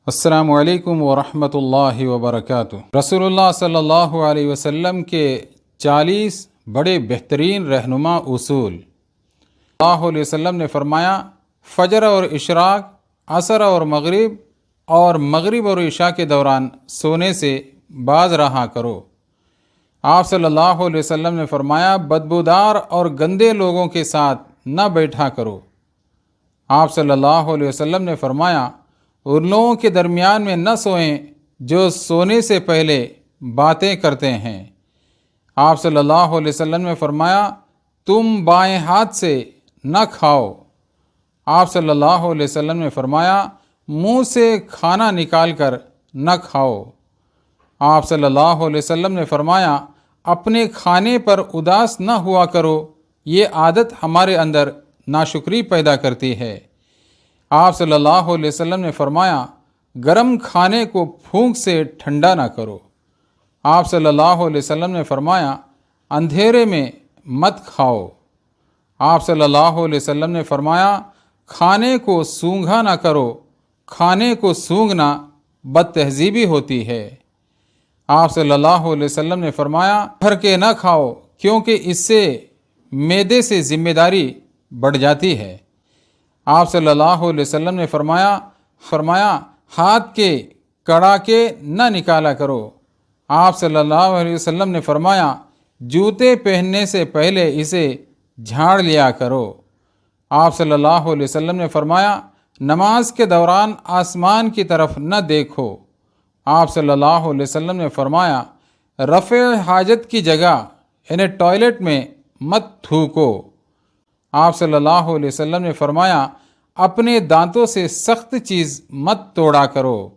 السلام علیکم ورحمۃ اللہ وبرکاتہ۔ رسول اللہ صلی اللہ علیہ وسلم کے 40 بڑے بہترین رہنما اصول۔ اللہ علیہ وسلم نے فرمایا، فجر اور اشراق، عصر اور مغرب اور عشاء کے دوران سونے سے باز رہا کرو۔ آپ صلی اللہ علیہ وسلم نے فرمایا، بدبودار اور گندے لوگوں کے ساتھ نہ بیٹھا کرو۔ آپ صلی اللہ علیہ وسلم نے فرمایا، ان لوگوں کے درمیان میں نہ سوئیں جو سونے سے پہلے باتیں کرتے ہیں۔ آپ صلی اللہ علیہ وسلم نے فرمایا، تم بائیں ہاتھ سے نہ کھاؤ۔ آپ صلی اللہ علیہ وسلم نے فرمایا، منہ سے کھانا نکال کر نہ کھاؤ۔ آپ صلی اللہ علیہ وسلم نے فرمایا، اپنے کھانے پر اداس نہ ہوا کرو، یہ عادت ہمارے اندر ناشکری پیدا کرتی ہے۔ آپ صلی اللہ علیہ وسلم نے فرمایا، گرم کھانے کو پھونک سے ٹھنڈا نہ کرو۔ آپ صلی اللہ علیہ وسلم نے فرمایا، اندھیرے میں مت کھاؤ۔ آپ صلی اللہ علیہ وسلم نے فرمایا، کھانے کو سونگھا نہ کرو، کھانے کو سونگھنا بد تہذیبی ہوتی ہے۔ آپ صلی اللہ علیہ وسلم نے فرمایا، بھر کے نہ کھاؤ، کیونکہ اس سے معدے سے ذمہ داری بڑھ جاتی ہے۔ آپ صلی اللہ علیہ وسلم نے فرمایا ہاتھ کے کڑاکے نہ نکالا کرو۔ آپ صلی اللہ علیہ وسلم نے فرمایا، جوتے پہننے سے پہلے اسے جھاڑ لیا کرو۔ آپ صلی اللہ علیہ وسلم نے فرمایا، نماز کے دوران آسمان کی طرف نہ دیکھو۔ آپ صلی اللہ علیہ وسلم نے فرمایا، رفع حاجت کی جگہ یعنی ٹوائلٹ میں مت تھوکو۔ آپ صلی اللہ علیہ وسلم نے فرمایا، اپنے دانتوں سے سخت چیز مت توڑا کرو۔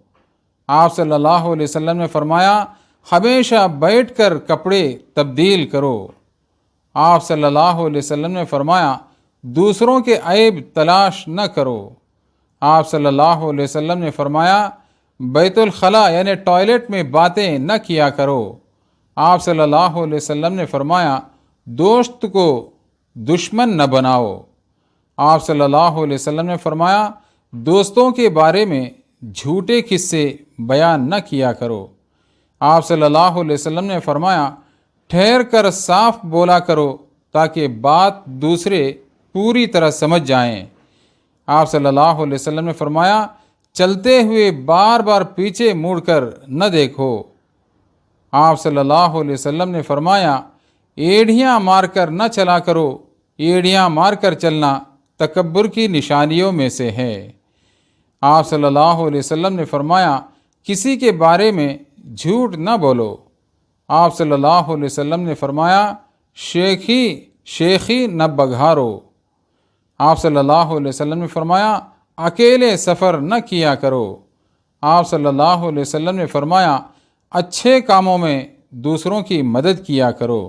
آپ صلی اللہ علیہ وسلم نے فرمایا، ہمیشہ بیٹھ کر کپڑے تبدیل کرو۔ آپ صلی اللہ علیہ وسلم نے فرمایا، دوسروں کے عیب تلاش نہ کرو۔ آپ صلی اللہ علیہ وسلم نے فرمایا، بیت الخلاء یعنی ٹوائلٹ میں باتیں نہ کیا کرو۔ آپ صلی اللہ علیہ وسلم نے فرمایا، دوست کو دشمن نہ بناؤ۔ آپ صلی اللہ علیہ وسلم نے فرمایا، دوستوں کے بارے میں جھوٹے قصے بیان نہ کیا کرو۔ آپ صلی اللہ علیہ وسلم نے فرمایا، ٹھہر کر صاف بولا کرو تاکہ بات دوسرے پوری طرح سمجھ جائیں۔ آپ صلی اللہ علیہ وسلم نے فرمایا، چلتے ہوئے بار بار پیچھے مڑ کر نہ دیکھو۔ آپ صلی اللہ علیہ وسلم نے فرمایا، ایڑھیاں مار کر نہ چلا کرو، ایڑھیاں مار کر چلنا تکبر کی نشانیوں میں سے ہے۔ آپ صلی اللہ علیہ وسلم نے فرمایا، کسی کے بارے میں جھوٹ نہ بولو۔ آپ صلی اللہ علیہ وسلم نے فرمایا، شیخی نہ بگھارو۔ آپ صلی اللہ علیہ وسلم نے فرمایا، اکیلے سفر نہ کیا کرو۔ آپ صلی اللہ علیہ وسلم نے فرمایا، اچھے کاموں میں دوسروں کی مدد کیا کرو۔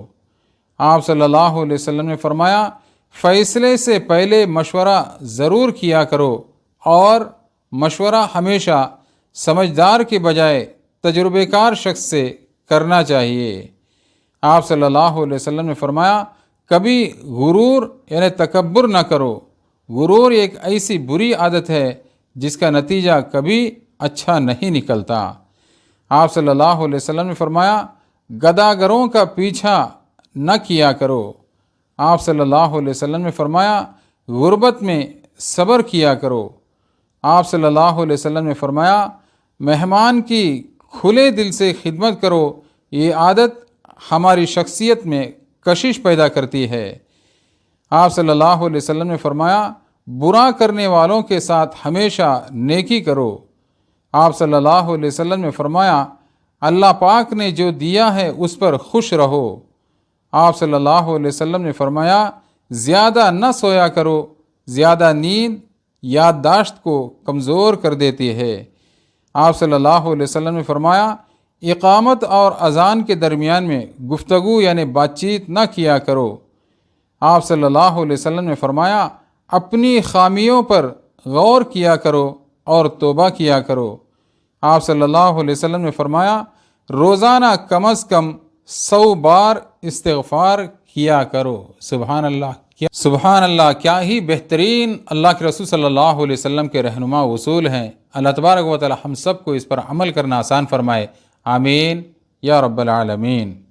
آپ صلی اللہ علیہ وسلم نے فرمایا، فیصلے سے پہلے مشورہ ضرور کیا کرو اور مشورہ ہمیشہ سمجھدار کے بجائے تجربے کار شخص سے کرنا چاہیے۔ آپ صلی اللہ علیہ وسلم نے فرمایا، کبھی غرور یعنی تکبر نہ کرو۔ غرور ایک ایسی بری عادت ہے جس کا نتیجہ کبھی اچھا نہیں نکلتا۔ آپ صلی اللہ علیہ وسلم نے فرمایا، گداگروں کا پیچھا نہ کیا کرو۔ آپ صلی اللہ علیہ وسلم نے فرمایا، غربت میں صبر کیا کرو۔ آپ صلی اللہ علیہ وسلم نے فرمایا، مہمان کی کھلے دل سے خدمت کرو، یہ عادت ہماری شخصیت میں کشش پیدا کرتی ہے۔ آپ صلی اللہ علیہ وسلم نے فرمایا، برا کرنے والوں کے ساتھ ہمیشہ نیکی کرو۔ آپ صلی اللہ علیہ وسلم نے فرمایا، اللہ پاک نے جو دیا ہے اس پر خوش رہو۔ آپ صلی اللہ علیہ وسلم نے فرمایا، زیادہ نہ سویا کرو، زیادہ نیند یادداشت کو کمزور کر دیتی ہے۔ آپ صلی اللہ علیہ وسلم نے فرمایا، اقامت اور اذان کے درمیان میں گفتگو یعنی بات چیت نہ کیا کرو۔ آپ صلی اللہ علیہ وسلم نے فرمایا، اپنی خامیوں پر غور کیا کرو اور توبہ کیا کرو۔ آپ صلی اللہ علیہ وسلم نے فرمایا، روزانہ کم از کم 100 بار استغفار کیا کرو۔ سبحان اللہ، کیا ہی بہترین اللہ کے رسول صلی اللہ علیہ وسلم کے رہنما اصول ہیں۔ اللہ تبارک و تعالی ہم سب کو اس پر عمل کرنا آسان فرمائے، آمین یا رب العالمین۔